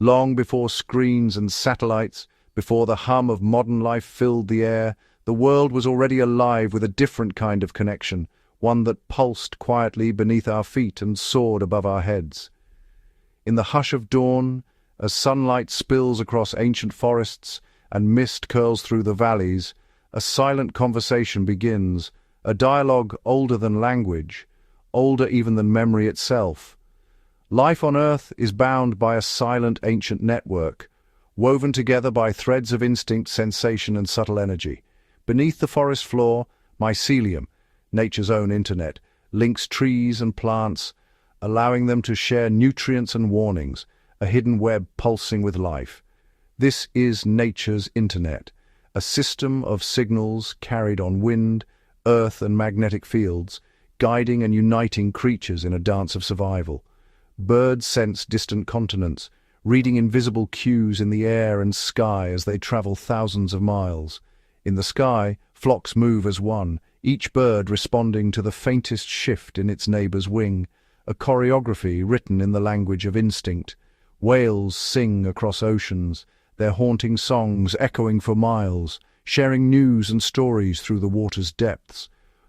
Long before screens and satellites, before the hum of modern life filled the air, the world was already alive with a different kind of connection, one that pulsed quietly beneath our feet and soared above our heads. In the hush of dawn, as sunlight spills across ancient forests and mist curls through the valleys, a silent conversation begins, a dialogue older than language, older even than memory itself. Life on Earth is bound by a silent ancient network, woven together by threads of instinct, sensation, and subtle energy. Beneath the forest floor, mycelium, nature's own internet, links trees and plants, allowing them to share nutrients and warnings, a hidden web pulsing with life. This is nature's internet, a system of signals carried on wind, earth, and magnetic fields, guiding and uniting creatures in a dance of survival. Birds sense distant continents, reading invisible cues in the air and sky as they travel thousands of miles. In the sky, flocks move as one, each bird responding to the faintest shift in its neighbor's wing, a choreography written in the language of instinct. Whales sing across oceans, their haunting songs echoing for miles, sharing news and stories through the water's depths.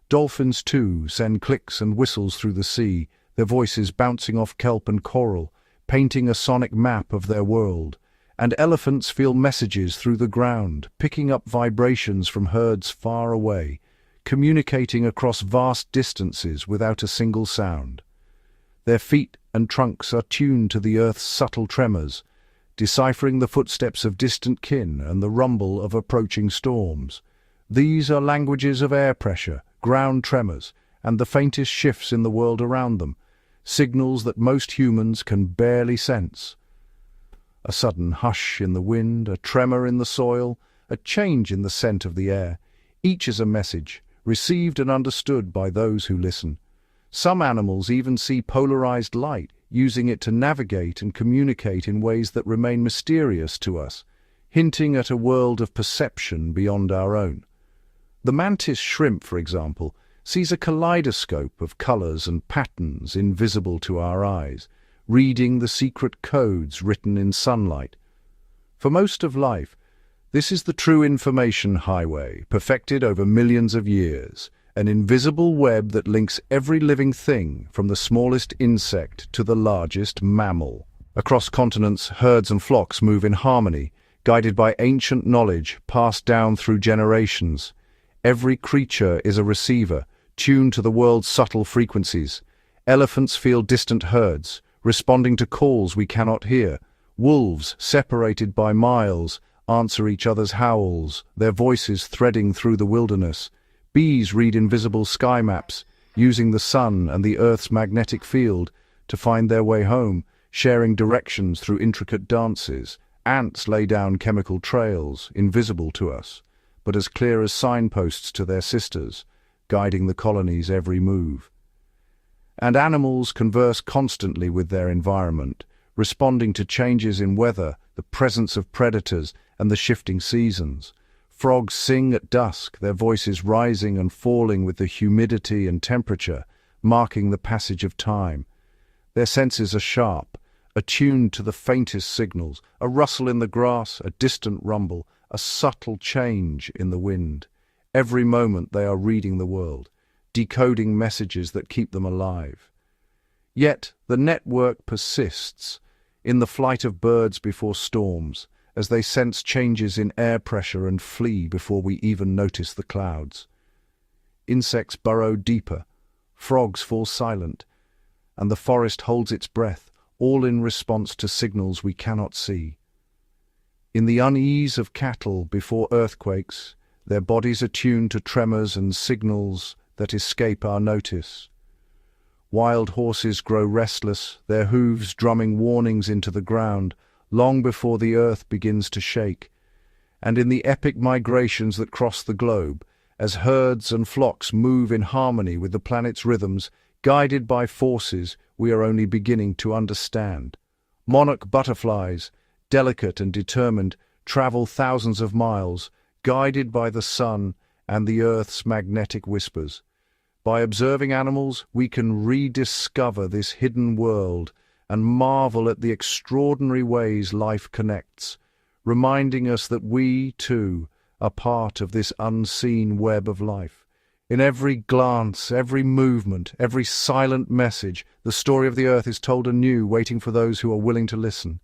Dolphins, too, send clicks and whistles through the sea, their voices bouncing off kelp and coral, painting a sonic map of their world. And elephants feel messages through the ground, picking up vibrations from herds far away, communicating across vast distances without a single sound. Their feet and trunks are tuned to the Earth's subtle tremors, deciphering the footsteps of distant kin and the rumble of approaching storms. These are languages of air pressure, ground tremors, and the faintest shifts in the world around them, signals that most humans can barely sense. A sudden hush in the wind, a tremor in the soil, a change in the scent of the air. Each is a message, received and understood by those who listen. Some animals even see polarized light, using it to navigate and communicate in ways that remain mysterious to us, hinting at a world of perception beyond our own. The mantis shrimp, for example, sees a kaleidoscope of colors and patterns invisible to our eyes, reading the secret codes written in sunlight. For most of life, this is the true information highway, perfected over millions of years, an invisible web that links every living thing from the smallest insect to the largest mammal. Across continents, herds and flocks move in harmony, guided by ancient knowledge passed down through generations. Every creature is a receiver, tuned to the world's subtle frequencies. Elephants feel distant herds, responding to calls we cannot hear. Wolves, separated by miles, answer each other's howls, their voices threading through the wilderness. Bees read invisible sky maps, using the sun and the Earth's magnetic field to find their way home, sharing directions through intricate dances. Ants lay down chemical trails, invisible to us, but as clear as signposts to their sisters, guiding the colony's every move. And animals converse constantly with their environment, responding to changes in weather, the presence of predators, and the shifting seasons. Frogs sing at dusk, their voices rising and falling with the humidity and temperature, marking the passage of time. Their senses are sharp, attuned to the faintest signals, a rustle in the grass, a distant rumble, a subtle change in the wind. Every moment they are reading the world, decoding messages that keep them alive. Yet the network persists, in the flight of birds before storms, as they sense changes in air pressure and flee before we even notice the clouds. Insects burrow deeper, frogs fall silent, and the forest holds its breath, all in response to signals we cannot see. In the unease of cattle before earthquakes, their bodies are tuned to tremors and signals that escape our notice. Wild horses grow restless, their hooves drumming warnings into the ground, long before the earth begins to shake. And in the epic migrations that cross the globe, as herds and flocks move in harmony with the planet's rhythms, guided by forces we are only beginning to understand. Monarch butterflies, delicate and determined, travel thousands of miles, guided by the sun and the earth's magnetic whispers. By observing animals, we can rediscover this hidden world and marvel at the extraordinary ways life connects, reminding us that we, too, are part of this unseen web of life. In every glance, every movement, every silent message, the story of the Earth is told anew, waiting for those who are willing to listen.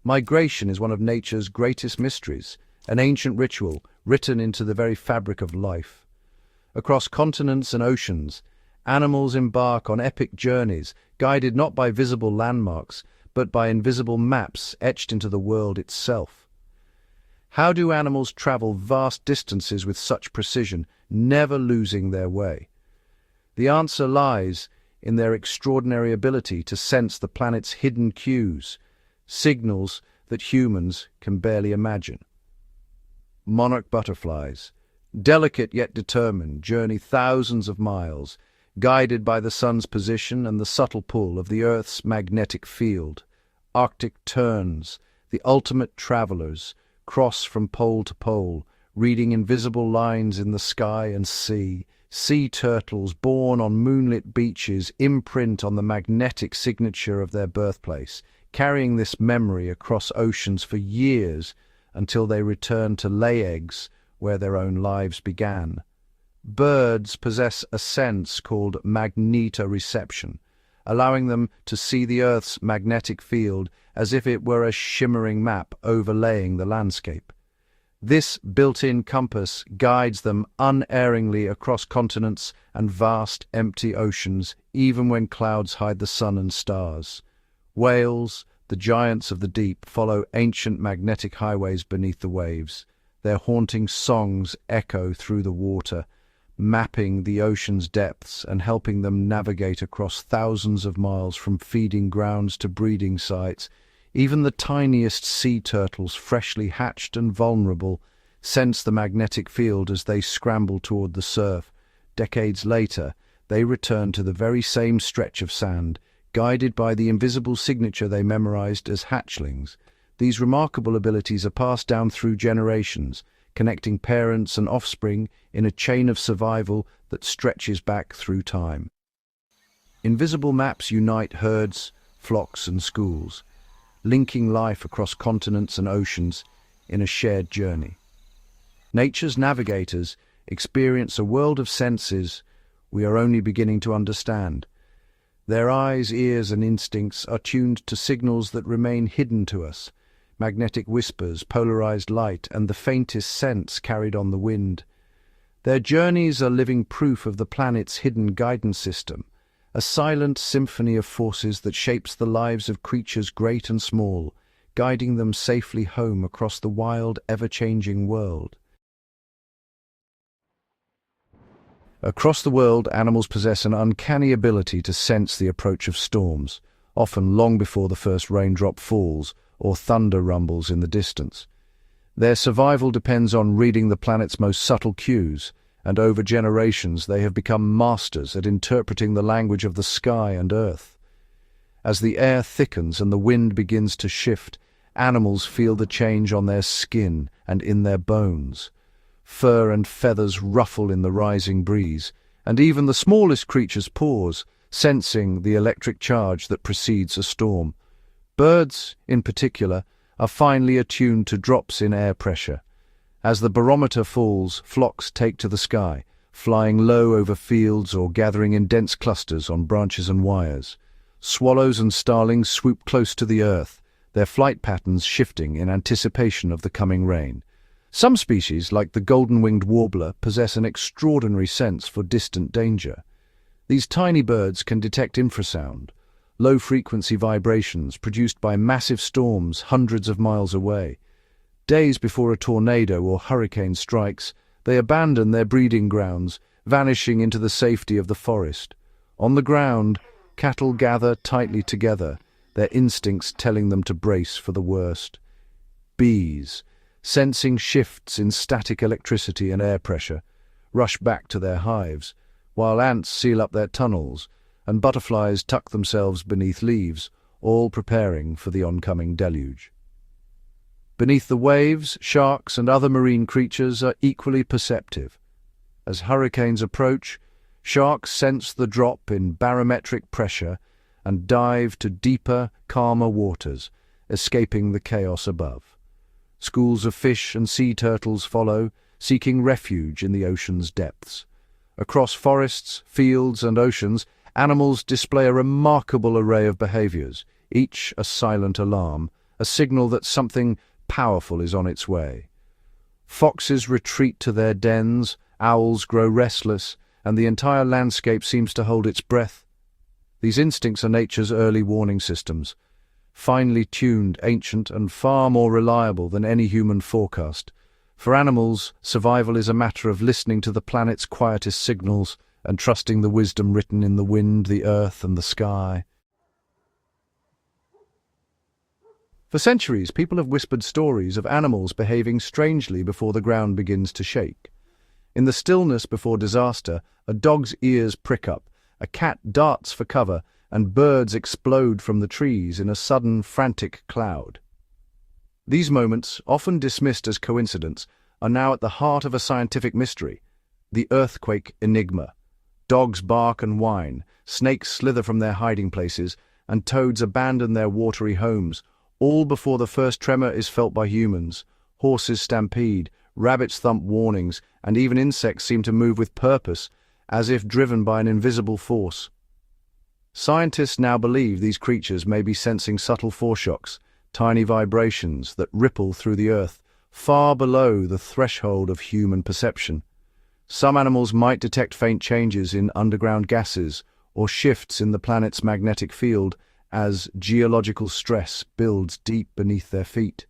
Migration is one of nature's greatest mysteries, an ancient ritual written into the very fabric of life. Across continents and oceans, animals embark on epic journeys, guided not by visible landmarks, but by invisible maps etched into the world itself. How do animals travel vast distances with such precision, never losing their way? The answer lies in their extraordinary ability to sense the planet's hidden cues, signals that humans can barely imagine. Monarch butterflies, delicate yet determined, journey thousands of miles, guided by the sun's position and the subtle pull of the Earth's magnetic field. Arctic terns, the ultimate travelers, cross from pole to pole, reading invisible lines in the sky and sea. Sea turtles, born on moonlit beaches, imprint on the magnetic signature of their birthplace, carrying this memory across oceans for years until they return to lay eggs where their own lives began. Birds possess a sense called magnetoreception, allowing them to see the Earth's magnetic field as if it were a shimmering map overlaying the landscape. This built-in compass guides them unerringly across continents and vast, empty oceans, even when clouds hide the sun and stars. Whales, the giants of the deep, follow ancient magnetic highways beneath the waves. Their haunting songs echo through the water, mapping the ocean's depths and helping them navigate across thousands of miles from feeding grounds to breeding sites. Even the tiniest sea turtles, freshly hatched and vulnerable, sense the magnetic field as they scramble toward the surf. Decades later, they return to the very same stretch of sand, guided by the invisible signature they memorized as hatchlings. These remarkable abilities are passed down through generations, connecting parents and offspring in a chain of survival that stretches back through time. Invisible maps unite herds, flocks, and schools, linking life across continents and oceans in a shared journey. Nature's navigators experience a world of senses we are only beginning to understand. Their eyes, ears, and instincts are tuned to signals that remain hidden to us: magnetic whispers, polarized light, and the faintest scents carried on the wind. Their journeys are living proof of the planet's hidden guidance system, a silent symphony of forces that shapes the lives of creatures great and small, guiding them safely home across the wild, ever-changing world. Across the world, animals possess an uncanny ability to sense the approach of storms, often long before the first raindrop falls or thunder rumbles in the distance. Their survival depends on reading the planet's most subtle cues, and over generations they have become masters at interpreting the language of the sky and earth. As the air thickens and the wind begins to shift, animals feel the change on their skin and in their bones. Fur and feathers ruffle in the rising breeze, and even the smallest creatures pause, sensing the electric charge that precedes a storm. Birds, in particular, are finely attuned to drops in air pressure. As the barometer falls, flocks take to the sky, flying low over fields or gathering in dense clusters on branches and wires. Swallows and starlings swoop close to the earth, their flight patterns shifting in anticipation of the coming rain. Some species, like the golden-winged warbler, possess an extraordinary sense for distant danger. These tiny birds can detect infrasound, low-frequency vibrations produced by massive storms hundreds of miles away. Days before a tornado or hurricane strikes, they abandon their breeding grounds, vanishing into the safety of the forest. On the ground, cattle gather tightly together, their instincts telling them to brace for the worst. Bees, sensing shifts in static electricity and air pressure, rush back to their hives, while ants seal up their tunnels, and butterflies tuck themselves beneath leaves, all preparing for the oncoming deluge. Beneath the waves, sharks and other marine creatures are equally perceptive. As hurricanes approach, Sharks sense the drop in barometric pressure and dive to deeper, calmer waters, escaping the chaos above. Schools of fish and sea turtles follow, seeking refuge in the ocean's depths. Across forests, fields, and oceans, animals display a remarkable array of behaviors, each a silent alarm, a signal that something powerful is on its way. Foxes retreat to their dens, owls grow restless, and the entire landscape seems to hold its breath. These instincts are nature's early warning systems, finely tuned, ancient, and far more reliable than any human forecast. For animals, survival is a matter of listening to the planet's quietest signals and trusting the wisdom written in the wind, the earth, and the sky. For centuries, people have whispered stories of animals behaving strangely before the ground begins to shake. In the stillness before disaster, a dog's ears prick up, a cat darts for cover, and birds explode from the trees in a sudden, frantic cloud. These moments, often dismissed as coincidence, are now at the heart of a scientific mystery, the Earthquake Enigma. Dogs bark and whine, snakes slither from their hiding places, and toads abandon their watery homes, all before the first tremor is felt by humans. Horses stampede, rabbits thump warnings, and even insects seem to move with purpose, as if driven by an invisible force. Scientists now believe these creatures may be sensing subtle foreshocks, tiny vibrations that ripple through the earth, far below the threshold of human perception. Some animals might detect faint changes in underground gases or shifts in the planet's magnetic field as geological stress builds deep beneath their feet.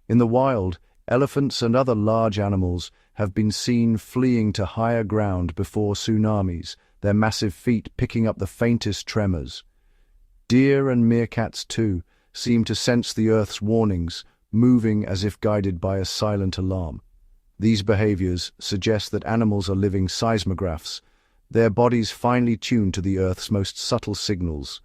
In the wild, elephants and other large animals have been seen fleeing to higher ground before tsunamis, their massive feet picking up the faintest tremors. Deer and meerkats, too, seem to sense the Earth's warnings, moving as if guided by a silent alarm. These behaviors suggest that animals are living seismographs, their bodies finely tuned to the Earth's most subtle signals.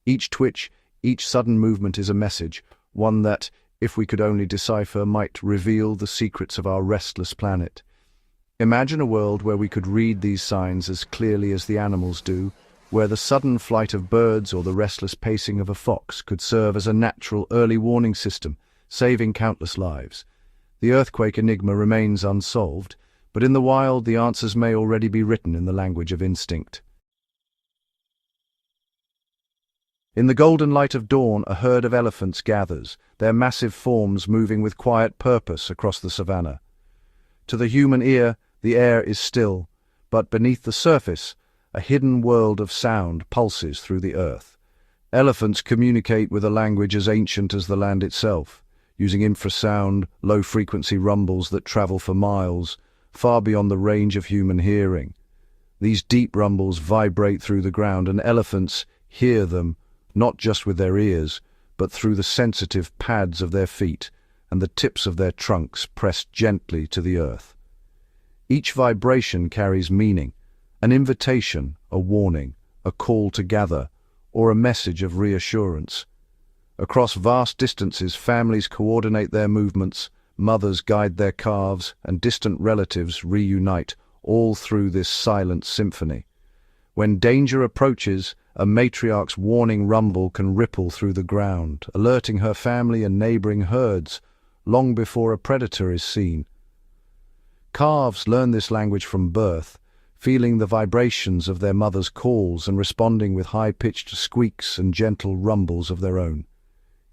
Each twitch, each sudden movement is a message, one that, if we could only decipher, might reveal the secrets of our restless planet. Imagine a world where we could read these signs as clearly as the animals do, where the sudden flight of birds or the restless pacing of a fox could serve as a natural early warning system, saving countless lives. The earthquake enigma remains unsolved, but in the wild the answers may already be written in the language of instinct. In the golden light of dawn, a herd of elephants gathers, their massive forms moving with quiet purpose across the savannah. To the human ear, the air is still, but beneath the surface, a hidden world of sound pulses through the earth. Elephants communicate with a language as ancient as the land itself, using infrasound, low-frequency rumbles that travel for miles, far beyond the range of human hearing. These deep rumbles vibrate through the ground, and elephants hear them, not just with their ears, but through the sensitive pads of their feet and the tips of their trunks pressed gently to the earth. Each vibration carries meaning, an invitation, a warning, a call to gather, or a message of reassurance. Across vast distances, families coordinate their movements, mothers guide their calves, and distant relatives reunite, all through this silent symphony. When danger approaches, a matriarch's warning rumble can ripple through the ground, alerting her family and neighboring herds long before a predator is seen. Calves learn this language from birth, feeling the vibrations of their mother's calls and responding with high-pitched squeaks and gentle rumbles of their own.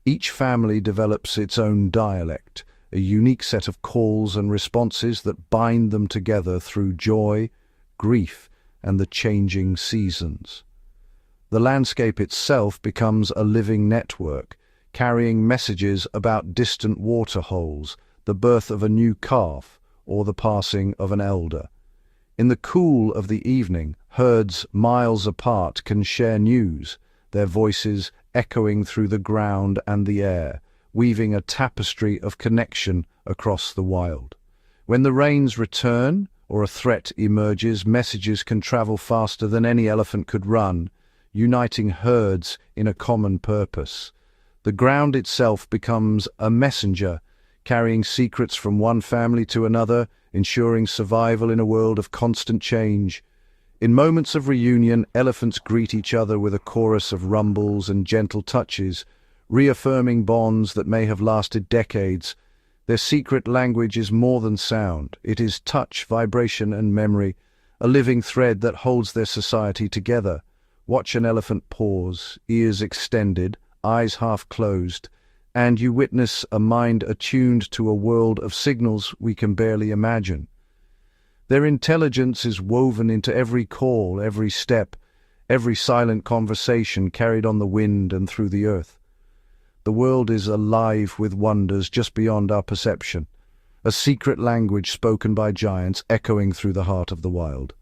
Each family develops its own dialect, a unique set of calls and responses that bind them together through joy, grief, and the changing seasons. The landscape itself becomes a living network, carrying messages about distant water holes, the birth of a new calf, or the passing of an elder. In the cool of the evening, herds miles apart can share news, their voices echoing through the ground and the air, weaving a tapestry of connection across the wild. When the rains return, or a threat emerges, messages can travel faster than any elephant could run, uniting herds in a common purpose. The ground itself becomes a messenger, carrying secrets from one family to another, ensuring survival in a world of constant change. In moments of reunion, elephants greet each other with a chorus of rumbles and gentle touches, reaffirming bonds that may have lasted decades. Their secret language is more than sound. It is touch, vibration, and memory, a living thread that holds their society together. Watch an elephant pause, ears extended, eyes half closed, and you witness a mind attuned to a world of signals we can barely imagine. Their intelligence is woven into every call, every step, every silent conversation carried on the wind and through the earth. The world is alive with wonders just beyond our perception, a secret language spoken by giants echoing through the heart of the wild.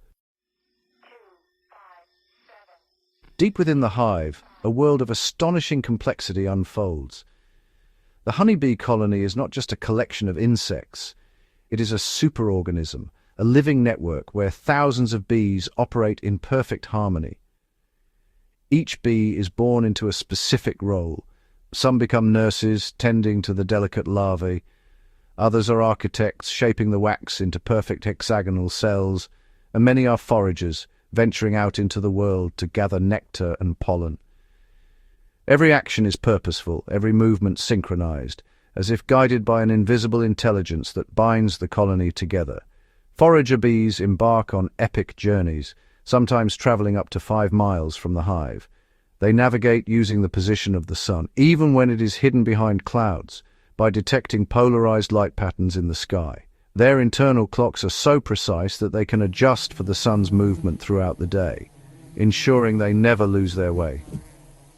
Deep within the hive, a world of astonishing complexity unfolds. The honeybee colony is not just a collection of insects. It is a superorganism, a living network where thousands of bees operate in perfect harmony. Each bee is born into a specific role. Some become nurses, tending to the delicate larvae. Others are architects, shaping the wax into perfect hexagonal cells. And many are foragers, venturing out into the world to gather nectar and pollen. Every action is purposeful, every movement synchronized, as if guided by an invisible intelligence that binds the colony together. Forager bees embark on epic journeys, sometimes traveling up to 5 miles from the hive. They navigate using the position of the sun, even when it is hidden behind clouds, by detecting polarized light patterns in the sky. Their internal clocks are so precise that they can adjust for the sun's movement throughout the day, ensuring they never lose their way.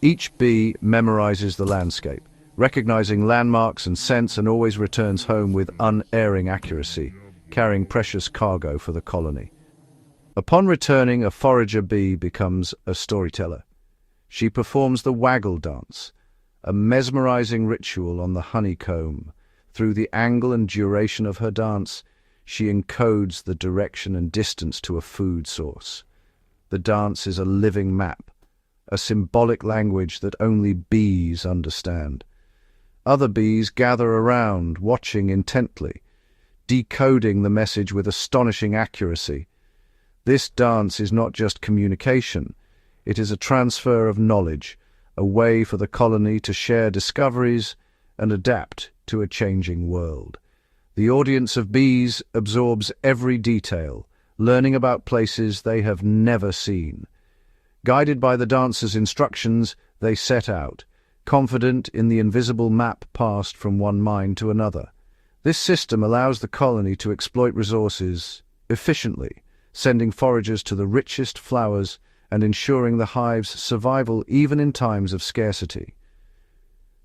Each bee memorizes the landscape, recognizing landmarks and scents, and always returns home with unerring accuracy, carrying precious cargo for the colony. Upon returning, a forager bee becomes a storyteller. She performs the waggle dance, a mesmerizing ritual on the honeycomb. Through the angle and duration of her dance, she encodes the direction and distance to a food source. The dance is a living map, a symbolic language that only bees understand. Other bees gather around, watching intently, decoding the message with astonishing accuracy. This dance is not just communication. It is a transfer of knowledge, a way for the colony to share discoveries and adapt to a changing world. The audience of bees absorbs every detail, learning about places they have never seen. Guided by the dancer's instructions, they set out, confident in the invisible map passed from one mind to another. This system allows the colony to exploit resources efficiently, sending foragers to the richest flowers and ensuring the hive's survival even in times of scarcity.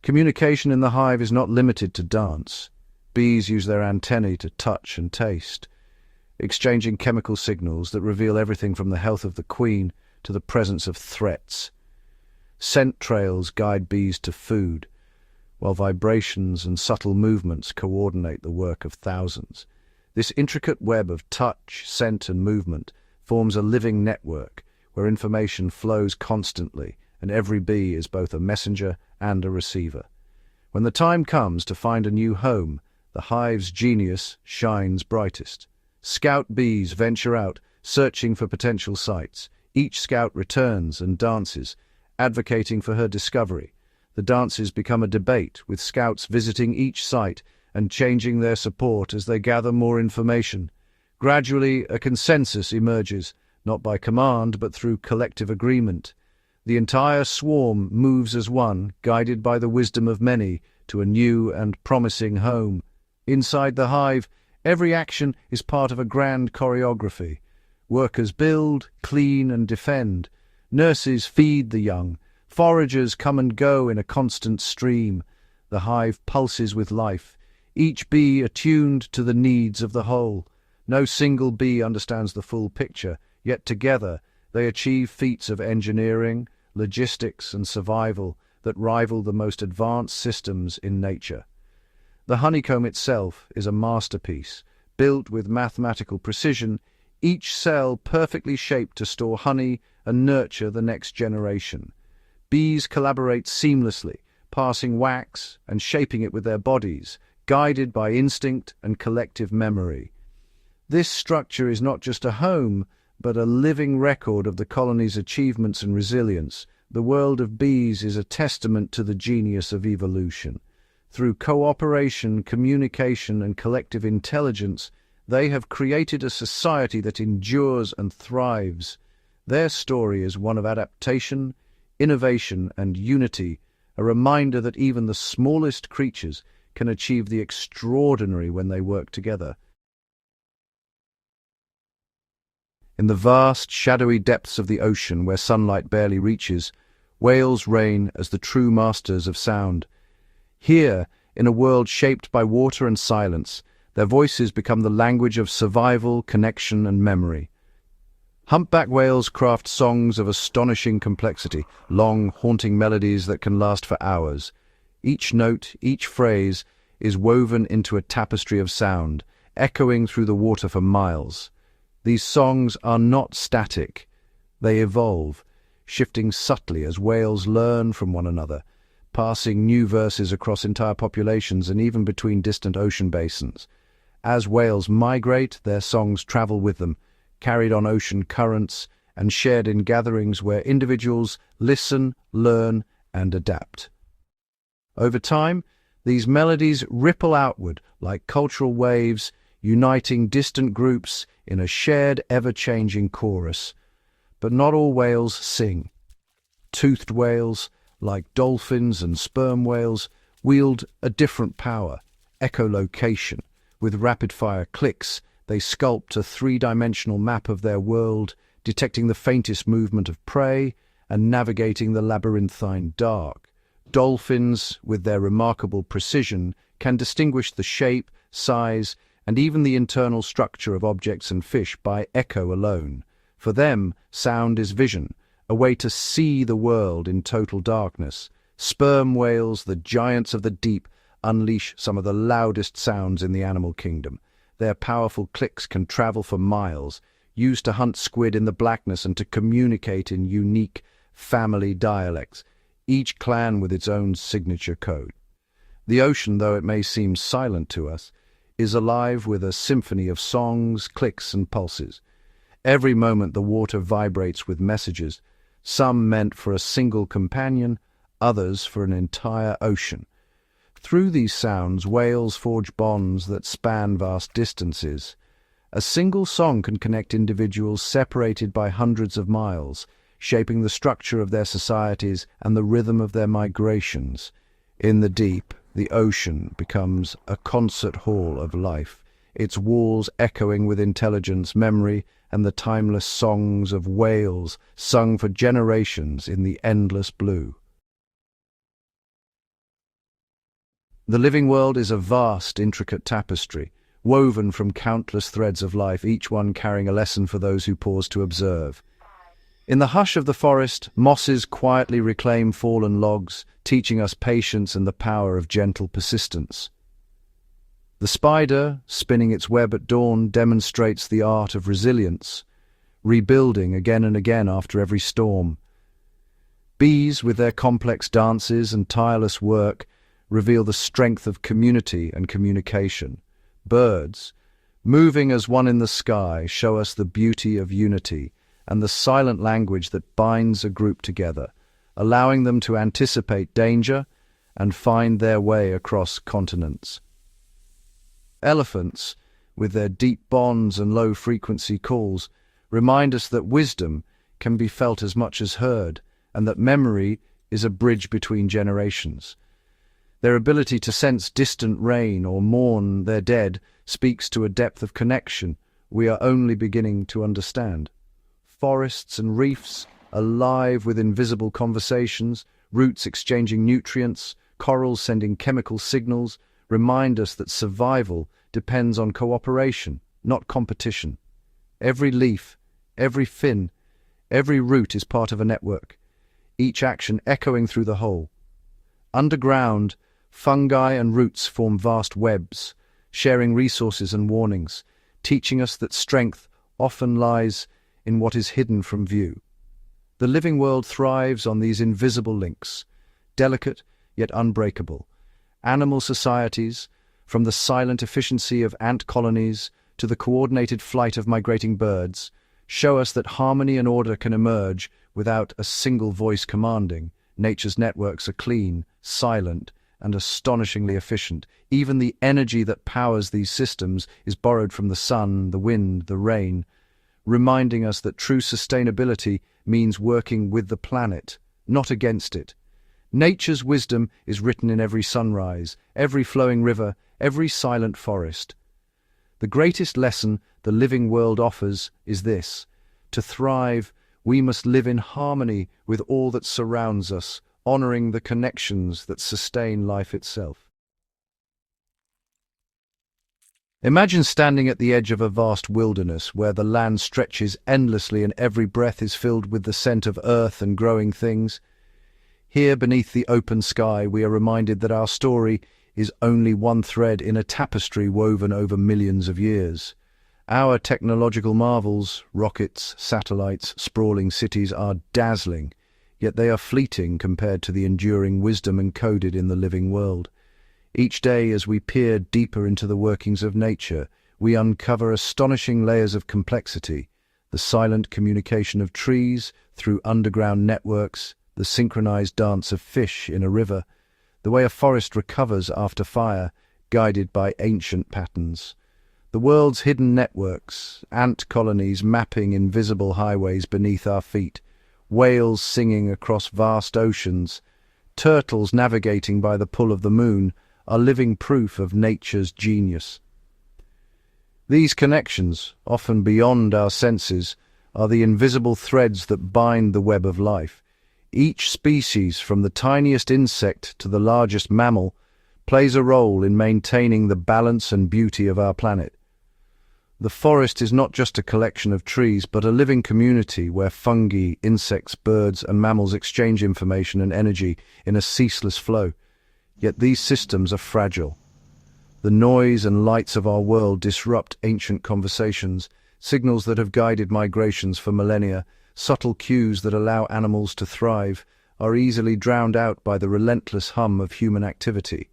Communication in the hive is not limited to dance. Bees use their antennae to touch and taste, exchanging chemical signals that reveal everything from the health of the queen to the presence of threats. Scent trails guide bees to food, while vibrations and subtle movements coordinate the work of thousands. This intricate web of touch, scent, and movement forms a living network where information flows constantly, and every bee is both a messenger and a receiver. When the time comes to find a new home, the hive's genius shines brightest. Scout bees venture out, searching for potential sites. Each scout returns and dances, advocating for her discovery. The dances become a debate, with scouts visiting each site and changing their support as they gather more information. Gradually, a consensus emerges, not by command but through collective agreement. The entire swarm moves as one, guided by the wisdom of many, to a new and promising home. Inside the hive, every action is part of a grand choreography. Workers build, clean, and defend. Nurses feed the young. Foragers come and go in a constant stream. The hive pulses with life, each bee attuned to the needs of the whole. No single bee understands the full picture, yet together they achieve feats of engineering, logistics, and survival that rival the most advanced systems in nature. The honeycomb itself is a masterpiece, built with mathematical precision, each cell perfectly shaped to store honey and nurture the next generation. Bees collaborate seamlessly, passing wax and shaping it with their bodies, guided by instinct and collective memory. This structure is not just a home, but a living record of the colony's achievements and resilience. The world of bees is a testament to the genius of evolution. Through cooperation, communication, and collective intelligence, they have created a society that endures and thrives. Their story is one of adaptation, innovation, and unity, a reminder that even the smallest creatures can achieve the extraordinary when they work together. In the vast, shadowy depths of the ocean, where sunlight barely reaches, whales reign as the true masters of sound. Here, in a world shaped by water and silence, their voices become the language of survival, connection, and memory. Humpback whales craft songs of astonishing complexity, long, haunting melodies that can last for hours. Each note, each phrase, is woven into a tapestry of sound, echoing through the water for miles. These songs are not static. They evolve, shifting subtly as whales learn from one another, passing new verses across entire populations and even between distant ocean basins. As whales migrate, their songs travel with them, carried on ocean currents and shared in gatherings where individuals listen, learn, and adapt. Over time, these melodies ripple outward like cultural waves, uniting distant groups in a shared, ever-changing chorus. But not all whales sing. Toothed whales, like dolphins and sperm whales, wield a different power, echolocation. With rapid-fire clicks, they sculpt a three-dimensional map of their world, detecting the faintest movement of prey and navigating the labyrinthine dark. Dolphins, with their remarkable precision, can distinguish the shape, size, and even the internal structure of objects and fish by echo alone. For them, sound is vision, a way to see the world in total darkness. Sperm whales, the giants of the deep, unleash some of the loudest sounds in the animal kingdom. Their powerful clicks can travel for miles, used to hunt squid in the blackness and to communicate in unique family dialects, each clan with its own signature code. The ocean, though it may seem silent to us, is alive with a symphony of songs, clicks, and pulses. Every moment the water vibrates with messages, some meant for a single companion, others for an entire ocean. Through these sounds, whales forge bonds that span vast distances. A single song can connect individuals separated by hundreds of miles, shaping the structure of their societies and the rhythm of their migrations. In the deep, the ocean becomes a concert hall of life, its walls echoing with intelligence, memory, and the timeless songs of whales sung for generations in the endless blue. The living world is a vast, intricate tapestry, woven from countless threads of life, each one carrying a lesson for those who pause to observe. In the hush of the forest, mosses quietly reclaim fallen logs, teaching us patience and the power of gentle persistence. The spider, spinning its web at dawn, demonstrates the art of resilience, rebuilding again and again after every storm. Bees, with their complex dances and tireless work, reveal the strength of community and communication. Birds, moving as one in the sky, show us the beauty of unity and the silent language that binds a group together, allowing them to anticipate danger and find their way across continents. Elephants, with their deep bonds and low-frequency calls, remind us that wisdom can be felt as much as heard, and that memory is a bridge between generations. Their ability to sense distant rain or mourn their dead speaks to a depth of connection we are only beginning to understand. Forests and reefs, alive with invisible conversations, roots exchanging nutrients, corals sending chemical signals, remind us that survival depends on cooperation, not competition. Every leaf, every fin, every root is part of a network, each action echoing through the whole. Underground, fungi and roots form vast webs, sharing resources and warnings, teaching us that strength often lies in what is hidden from view. The living world thrives on these invisible links, delicate yet unbreakable. Animal societies, from the silent efficiency of ant colonies to the coordinated flight of migrating birds, show us that harmony and order can emerge without a single voice commanding. Nature's networks are clean, silent, and astonishingly efficient. Even the energy that powers these systems is borrowed from the sun, the wind, the rain, reminding us that true sustainability means working with the planet, not against it. Nature's wisdom is written in every sunrise, every flowing river, every silent forest. The greatest lesson the living world offers is this: to thrive, we must live in harmony with all that surrounds us, honoring the connections that sustain life itself. Imagine standing at the edge of a vast wilderness where the land stretches endlessly and every breath is filled with the scent of earth and growing things. Here, beneath the open sky, we are reminded that our story is only one thread in a tapestry woven over millions of years. Our technological marvels, rockets, satellites, sprawling cities, are dazzling, yet they are fleeting compared to the enduring wisdom encoded in the living world. Each day, as we peer deeper into the workings of nature, we uncover astonishing layers of complexity: the silent communication of trees through underground networks, the synchronized dance of fish in a river, the way a forest recovers after fire, guided by ancient patterns. The world's hidden networks, ant colonies mapping invisible highways beneath our feet, whales singing across vast oceans, turtles navigating by the pull of the moon, are living proof of nature's genius. These connections, often beyond our senses, are the invisible threads that bind the web of life. Each species, from the tiniest insect to the largest mammal, plays a role in maintaining the balance and beauty of our planet. The forest is not just a collection of trees, but a living community where fungi, insects, birds, and mammals exchange information and energy in a ceaseless flow. Yet these systems are fragile. The noise and lights of our world disrupt ancient conversations, signals that have guided migrations for millennia. Subtle cues that allow animals to thrive are easily drowned out by the relentless hum of human activity.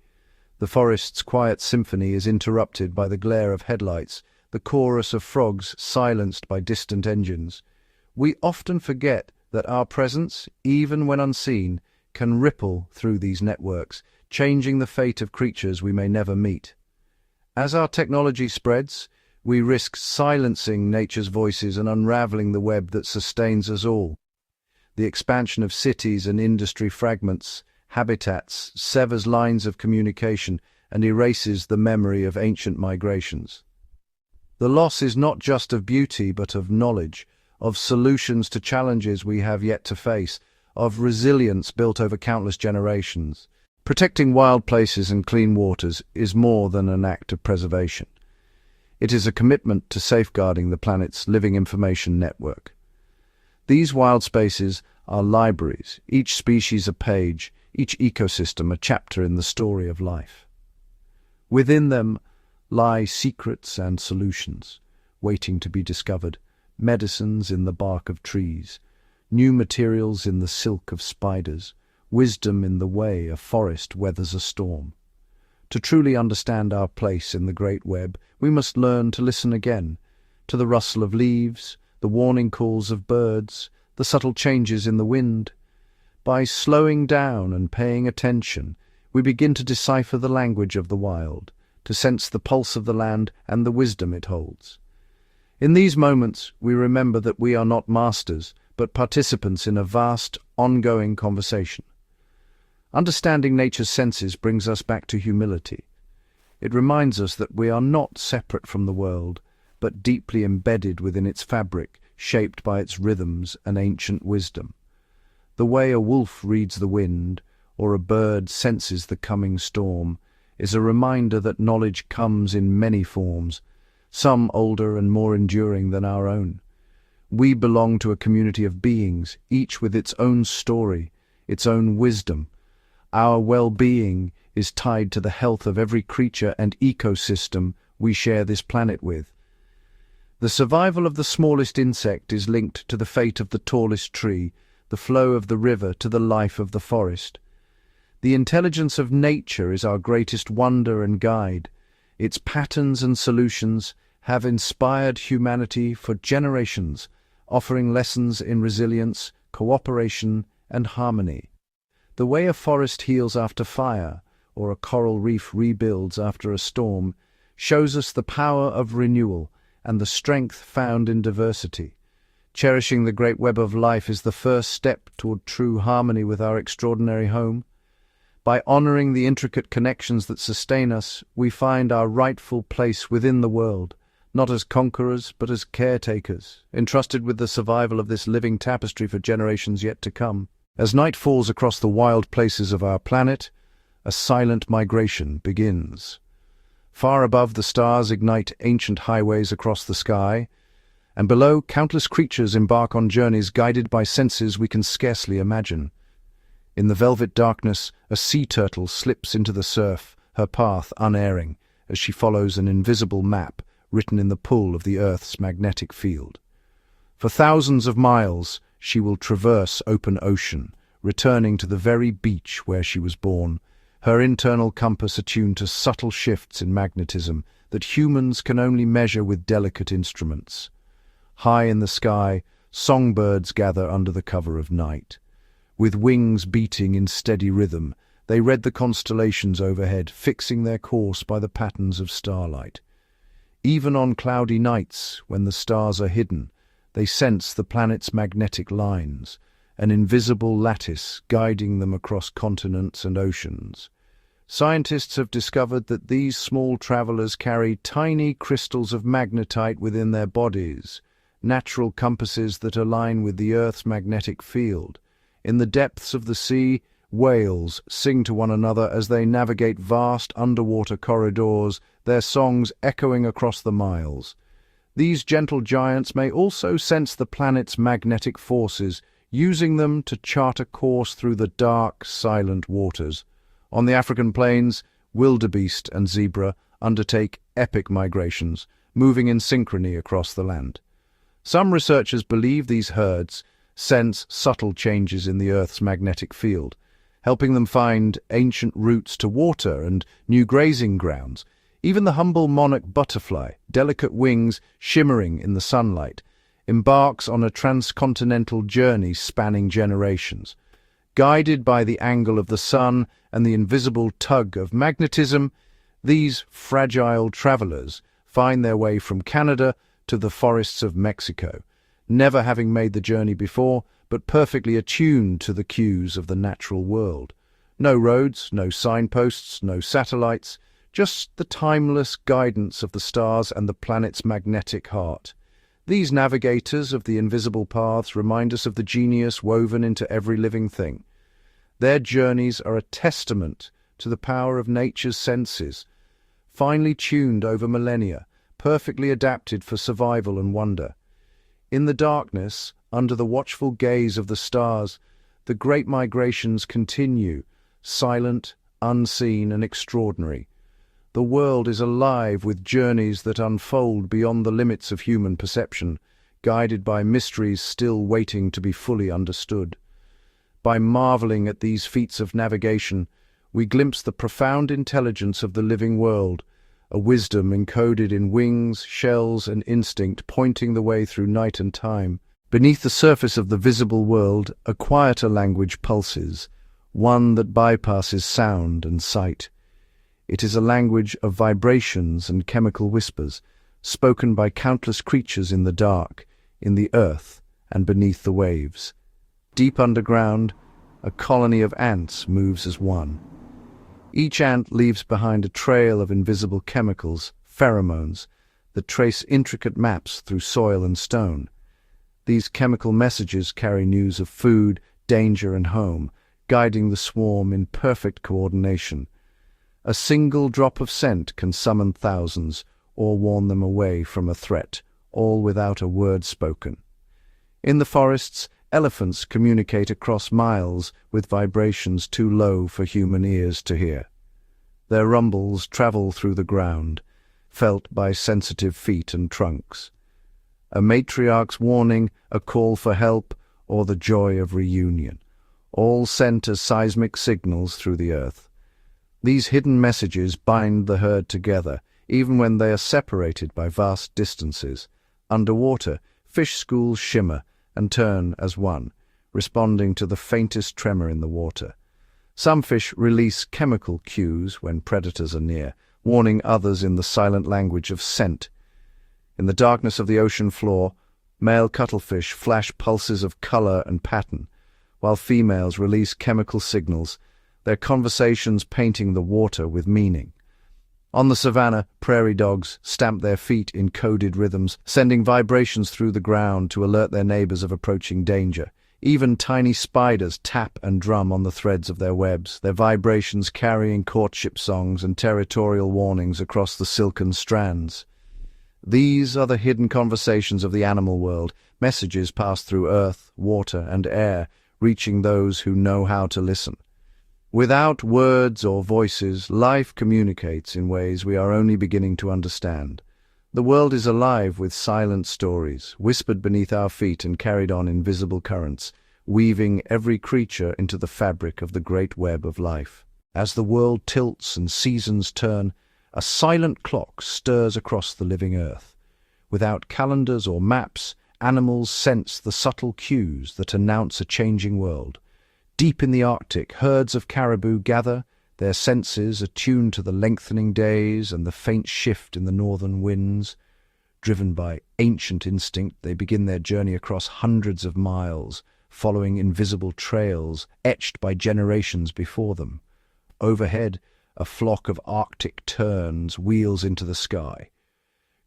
The forest's quiet symphony is interrupted by the glare of headlights, the chorus of frogs silenced by distant engines. We often forget that our presence, even when unseen, can ripple through these networks, changing the fate of creatures we may never meet. As our technology spreads, we risk silencing nature's voices and unraveling the web that sustains us all. The expansion of cities and industry fragments habitats, severs lines of communication, and erases the memory of ancient migrations. The loss is not just of beauty but of knowledge, of solutions to challenges we have yet to face, of resilience built over countless generations. Protecting wild places and clean waters is more than an act of preservation. It is a commitment to safeguarding the planet's living information network. These wild spaces are libraries, each species a page, each ecosystem a chapter in the story of life. Within them lie secrets and solutions, waiting to be discovered, medicines in the bark of trees, new materials in the silk of spiders, wisdom in the way a forest weathers a storm. To truly understand our place in the great web, we must learn to listen again, to the rustle of leaves, the warning calls of birds, the subtle changes in the wind. By slowing down and paying attention, we begin to decipher the language of the wild, to sense the pulse of the land and the wisdom it holds. In these moments, we remember that we are not masters, but participants in a vast, ongoing conversation. Understanding nature's senses brings us back to humility. It reminds us that we are not separate from the world, but deeply embedded within its fabric, shaped by its rhythms and ancient wisdom. The way a wolf reads the wind, or a bird senses the coming storm, is a reminder that knowledge comes in many forms, some older and more enduring than our own. We belong to a community of beings, each with its own story, its own wisdom. Our well-being is tied to the health of every creature and ecosystem we share this planet with. The survival of the smallest insect is linked to the fate of the tallest tree, the flow of the river to the life of the forest. The intelligence of nature is our greatest wonder and guide. Its patterns and solutions have inspired humanity for generations, offering lessons in resilience, cooperation, and harmony. The way a forest heals after fire, or a coral reef rebuilds after a storm, shows us the power of renewal and the strength found in diversity. Cherishing the great web of life is the first step toward true harmony with our extraordinary home. By honoring the intricate connections that sustain us, we find our rightful place within the world, not as conquerors, but as caretakers, entrusted with the survival of this living tapestry for generations yet to come. As night falls across the wild places of our planet, a silent migration begins. Far above, the stars ignite ancient highways across the sky, and below, countless creatures embark on journeys guided by senses we can scarcely imagine. In the velvet darkness, a sea turtle slips into the surf, her path unerring, as she follows an invisible map written in the pull of the Earth's magnetic field. For thousands of miles, she will traverse open ocean, returning to the very beach where she was born, her internal compass attuned to subtle shifts in magnetism that humans can only measure with delicate instruments. High in the sky, songbirds gather under the cover of night. With wings beating in steady rhythm, they read the constellations overhead, fixing their course by the patterns of starlight. Even on cloudy nights, when the stars are hidden, they sense the planet's magnetic lines, an invisible lattice guiding them across continents and oceans. Scientists have discovered that these small travelers carry tiny crystals of magnetite within their bodies, natural compasses that align with the Earth's magnetic field. In the depths of the sea, whales sing to one another as they navigate vast underwater corridors, their songs echoing across the miles. These gentle giants may also sense the planet's magnetic forces, using them to chart a course through the dark, silent waters. On the African plains, wildebeest and zebra undertake epic migrations, moving in synchrony across the land. Some researchers believe these herds sense subtle changes in the Earth's magnetic field, helping them find ancient routes to water and new grazing grounds. Even the humble monarch butterfly, delicate wings shimmering in the sunlight, embarks on a transcontinental journey spanning generations. Guided by the angle of the sun and the invisible tug of magnetism, these fragile travelers find their way from Canada to the forests of Mexico, never having made the journey before, but perfectly attuned to the cues of the natural world. No roads, no signposts, no satellites, just the timeless guidance of the stars and the planet's magnetic heart. These navigators of the invisible paths remind us of the genius woven into every living thing. Their journeys are a testament to the power of nature's senses, finely tuned over millennia, perfectly adapted for survival and wonder. In the darkness, under the watchful gaze of the stars, the great migrations continue, silent, unseen, and extraordinary. The world is alive with journeys that unfold beyond the limits of human perception, guided by mysteries still waiting to be fully understood. By marveling at these feats of navigation, we glimpse the profound intelligence of the living world, a wisdom encoded in wings, shells, and instinct pointing the way through night and time. Beneath the surface of the visible world, a quieter language pulses, one that bypasses sound and sight. It is a language of vibrations and chemical whispers, spoken by countless creatures in the dark, in the earth, and beneath the waves. Deep underground, a colony of ants moves as one. Each ant leaves behind a trail of invisible chemicals, pheromones, that trace intricate maps through soil and stone. These chemical messages carry news of food, danger, and home, guiding the swarm in perfect coordination. A single drop of scent can summon thousands or warn them away from a threat, all without a word spoken. In the forests, elephants communicate across miles with vibrations too low for human ears to hear. Their rumbles travel through the ground, felt by sensitive feet and trunks. A matriarch's warning, a call for help, or the joy of reunion, all sent as seismic signals through the earth. These hidden messages bind the herd together, even when they are separated by vast distances. Underwater, fish schools shimmer, and turn as one, responding to the faintest tremor in the water. Some fish release chemical cues when predators are near, warning others in the silent language of scent. In the darkness of the ocean floor, male cuttlefish flash pulses of color and pattern, while females release chemical signals, their conversations painting the water with meaning. On the savannah, prairie dogs stamp their feet in coded rhythms, sending vibrations through the ground to alert their neighbors of approaching danger. Even tiny spiders tap and drum on the threads of their webs, their vibrations carrying courtship songs and territorial warnings across the silken strands. These are the hidden conversations of the animal world, messages passed through earth, water, and air, reaching those who know how to listen. Without words or voices, life communicates in ways we are only beginning to understand. The world is alive with silent stories, whispered beneath our feet and carried on invisible currents, weaving every creature into the fabric of the great web of life. As the world tilts and seasons turn, a silent clock stirs across the living earth. Without calendars or maps, animals sense the subtle cues that announce a changing world. Deep in the Arctic, herds of caribou gather, their senses attuned to the lengthening days and the faint shift in the northern winds. Driven by ancient instinct, they begin their journey across hundreds of miles, following invisible trails etched by generations before them. Overhead, a flock of Arctic terns wheels into the sky.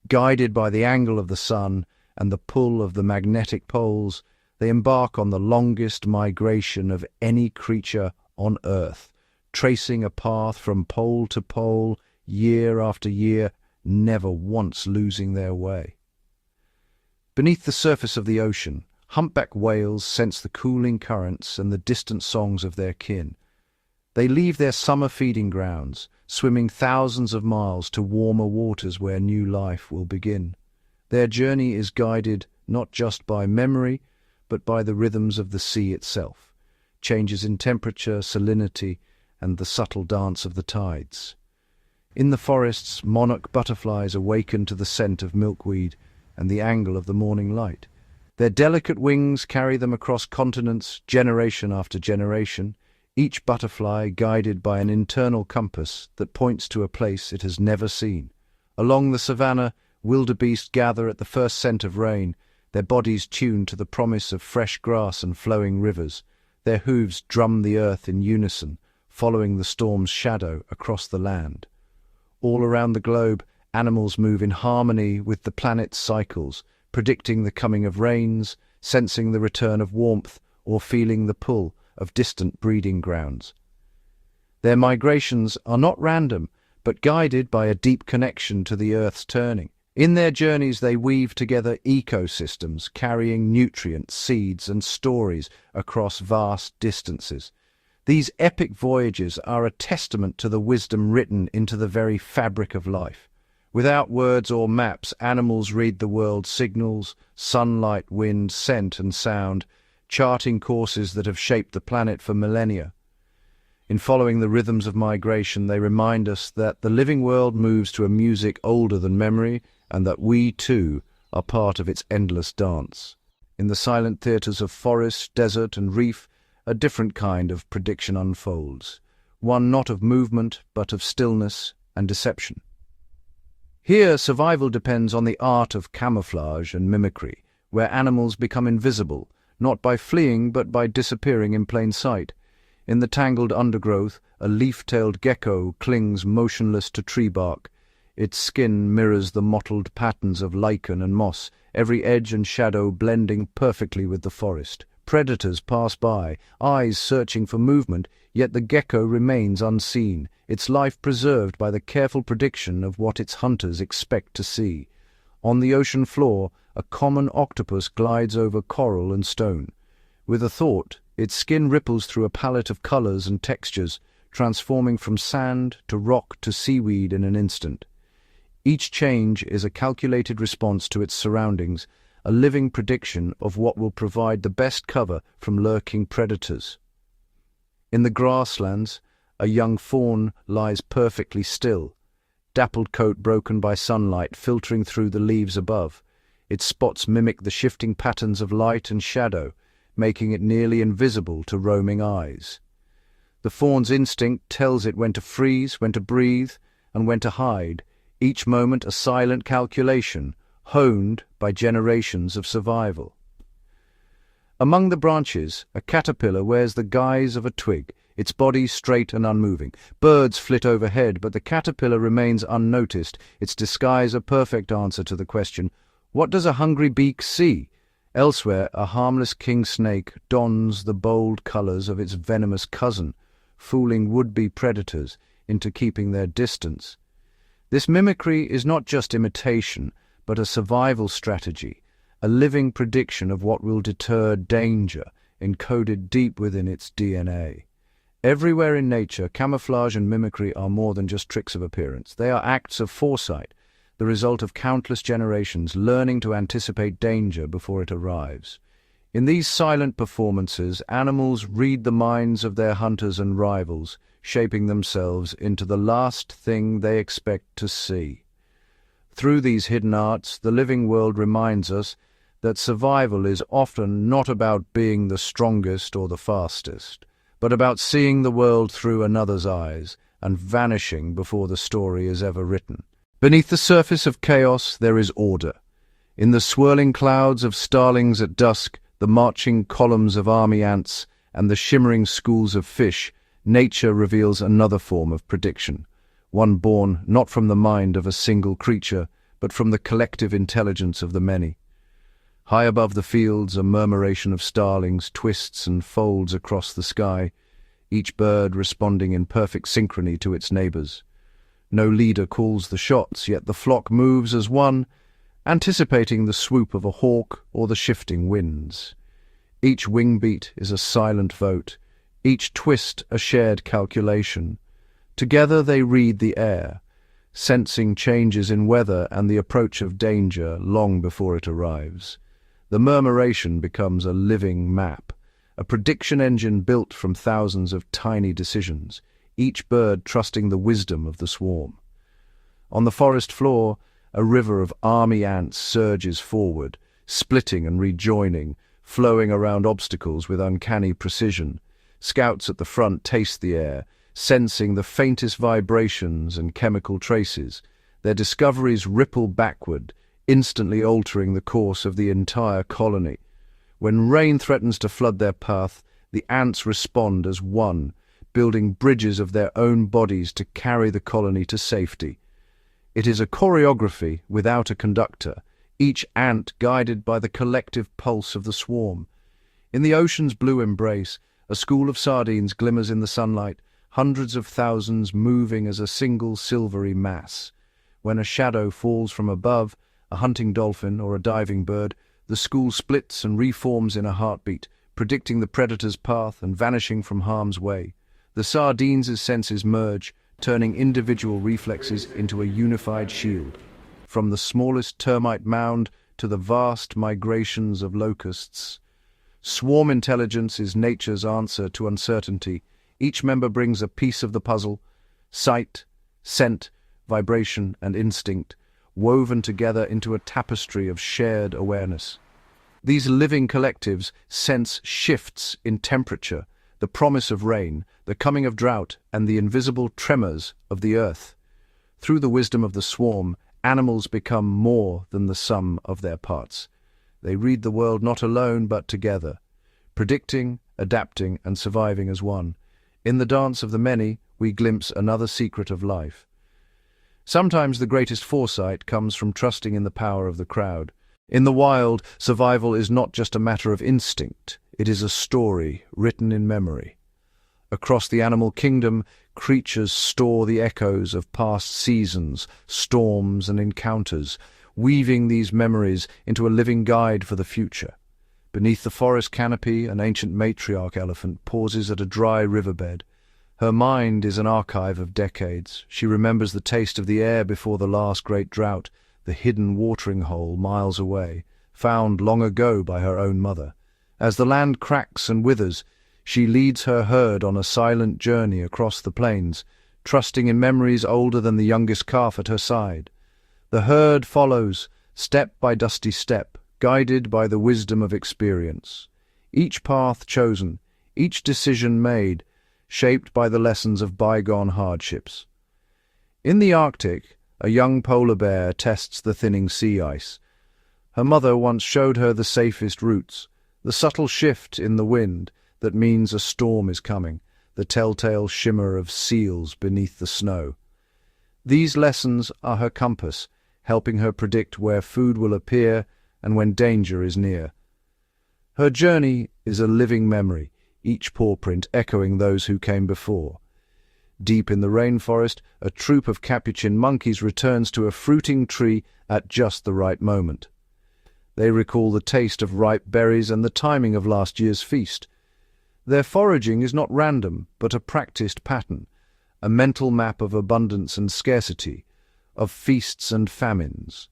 Guided by the angle of the sun and the pull of the magnetic poles, they embark on the longest migration of any creature on Earth, tracing a path from pole to pole, year after year, never once losing their way. Beneath the surface of the ocean, humpback whales sense the cooling currents and the distant songs of their kin. They leave their summer feeding grounds, swimming thousands of miles to warmer waters where new life will begin. Their journey is guided not just by memory, but by the rhythms of the sea itself, changes in temperature, salinity, and the subtle dance of the tides. In the forests, monarch butterflies awaken to the scent of milkweed and the angle of the morning light. Their delicate wings carry them across continents, generation after generation, each butterfly guided by an internal compass that points to a place it has never seen. Along the savannah, wildebeest gather at the first scent of rain, their bodies tuned to the promise of fresh grass and flowing rivers. Their hooves drum the earth in unison, following the storm's shadow across the land. All around the globe, animals move in harmony with the planet's cycles, predicting the coming of rains, sensing the return of warmth, or feeling the pull of distant breeding grounds. Their migrations are not random, but guided by a deep connection to the Earth's turning. In their journeys they weave together ecosystems, carrying nutrients, seeds, and stories across vast distances. These epic voyages are a testament to the wisdom written into the very fabric of life. Without words or maps, animals read the world's signals, sunlight, wind, scent, and sound, charting courses that have shaped the planet for millennia. In following the rhythms of migration, they remind us that the living world moves to a music older than memory, and that we, too, are part of its endless dance. In the silent theatres of forest, desert, and reef, a different kind of prediction unfolds, one not of movement, but of stillness and deception. Here, survival depends on the art of camouflage and mimicry, where animals become invisible, not by fleeing, but by disappearing in plain sight. In the tangled undergrowth, a leaf-tailed gecko clings motionless to tree bark. Its skin mirrors the mottled patterns of lichen and moss, every edge and shadow blending perfectly with the forest. Predators pass by, eyes searching for movement, yet the gecko remains unseen, its life preserved by the careful prediction of what its hunters expect to see. On the ocean floor, a common octopus glides over coral and stone. With a thought, its skin ripples through a palette of colors and textures, transforming from sand to rock to seaweed in an instant. Each change is a calculated response to its surroundings, a living prediction of what will provide the best cover from lurking predators. In the grasslands, a young fawn lies perfectly still, dappled coat broken by sunlight filtering through the leaves above. Its spots mimic the shifting patterns of light and shadow, making it nearly invisible to roaming eyes. The fawn's instinct tells it when to freeze, when to breathe, and when to hide, each moment a silent calculation, honed by generations of survival. Among the branches, a caterpillar wears the guise of a twig, its body straight and unmoving. Birds flit overhead, but the caterpillar remains unnoticed, its disguise a perfect answer to the question, what does a hungry beak see? Elsewhere, a harmless king snake dons the bold colors of its venomous cousin, fooling would-be predators into keeping their distance. This mimicry is not just imitation, but a survival strategy, a living prediction of what will deter danger, encoded deep within its DNA. Everywhere in nature, camouflage and mimicry are more than just tricks of appearance. They are acts of foresight, the result of countless generations learning to anticipate danger before it arrives. In these silent performances, animals read the minds of their hunters and rivals, shaping themselves into the last thing they expect to see. Through these hidden arts, the living world reminds us that survival is often not about being the strongest or the fastest, but about seeing the world through another's eyes and vanishing before the story is ever written. Beneath the surface of chaos, there is order. In the swirling clouds of starlings at dusk, the marching columns of army ants, and the shimmering schools of fish, nature reveals another form of prediction, one born not from the mind of a single creature, but from the collective intelligence of the many. High above the fields, a murmuration of starlings twists and folds across the sky, each bird responding in perfect synchrony to its neighbors. No leader calls the shots, yet the flock moves as one, anticipating the swoop of a hawk or the shifting winds. Each wing beat is a silent vote, each twist a shared calculation. Together they read the air, sensing changes in weather and the approach of danger long before it arrives. The murmuration becomes a living map, a prediction engine built from thousands of tiny decisions, each bird trusting the wisdom of the swarm. On the forest floor, a river of army ants surges forward, splitting and rejoining, flowing around obstacles with uncanny precision. Scouts at the front taste the air, sensing the faintest vibrations and chemical traces. Their discoveries ripple backward, instantly altering the course of the entire colony. When rain threatens to flood their path, the ants respond as one, building bridges of their own bodies to carry the colony to safety. It is a choreography without a conductor, each ant guided by the collective pulse of the swarm. In the ocean's blue embrace, a school of sardines glimmers in the sunlight, hundreds of thousands moving as a single silvery mass. When a shadow falls from above, a hunting dolphin or a diving bird, the school splits and reforms in a heartbeat, predicting the predator's path and vanishing from harm's way. The sardines' senses merge, turning individual reflexes into a unified shield. From the smallest termite mound to the vast migrations of locusts. Swarm intelligence is nature's answer to uncertainty. Each member brings a piece of the puzzle, sight, scent, vibration, and instinct, woven together into a tapestry of shared awareness. These living collectives sense shifts in temperature, the promise of rain, the coming of drought, and the invisible tremors of the earth. Through the wisdom of the swarm, animals become more than the sum of their parts. They read the world not alone but together, predicting, adapting, and surviving as one. In the dance of the many, we glimpse another secret of life. Sometimes the greatest foresight comes from trusting in the power of the crowd. In the wild, survival is not just a matter of instinct, it is a story written in memory. Across the animal kingdom, creatures store the echoes of past seasons, storms, and encounters, weaving these memories into a living guide for the future. Beneath the forest canopy, an ancient matriarch elephant pauses at a dry riverbed. Her mind is an archive of decades. She remembers the taste of the air before the last great drought, the hidden watering hole miles away, found long ago by her own mother. As the land cracks and withers, she leads her herd on a silent journey across the plains, trusting in memories older than the youngest calf at her side. The herd follows, step by dusty step, guided by the wisdom of experience. Each path chosen, each decision made, shaped by the lessons of bygone hardships. In the Arctic, a young polar bear tests the thinning sea ice. Her mother once showed her the safest routes, the subtle shift in the wind that means a storm is coming, the telltale shimmer of seals beneath the snow. These lessons are her compass, helping her predict where food will appear and when danger is near. Her journey is a living memory, each paw print echoing those who came before. Deep in the rainforest, a troop of capuchin monkeys returns to a fruiting tree at just the right moment. They recall the taste of ripe berries and the timing of last year's feast. Their foraging is not random, but a practiced pattern, a mental map of abundance and scarcity, of feasts and famines.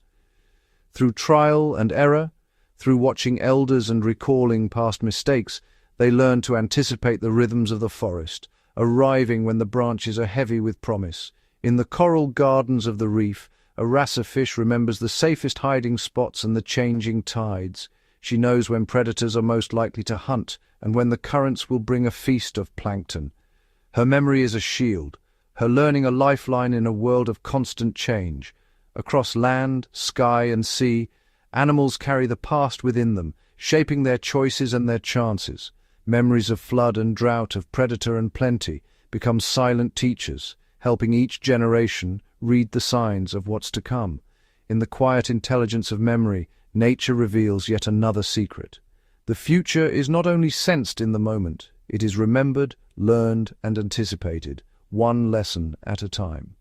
Through trial and error, through watching elders and recalling past mistakes, they learn to anticipate the rhythms of the forest, arriving when the branches are heavy with promise. In the coral gardens of the reef, a wrasser fish remembers the safest hiding spots and the changing tides. She knows when predators are most likely to hunt and when the currents will bring a feast of plankton. Her memory is a shield, her learning a lifeline in a world of constant change. Across land, sky, and sea, animals carry the past within them, shaping their choices and their chances. Memories of flood and drought, of predator and plenty, become silent teachers, helping each generation read the signs of what's to come. In the quiet intelligence of memory, nature reveals yet another secret. The future is not only sensed in the moment, it is remembered, learned, and anticipated, one lesson at a time.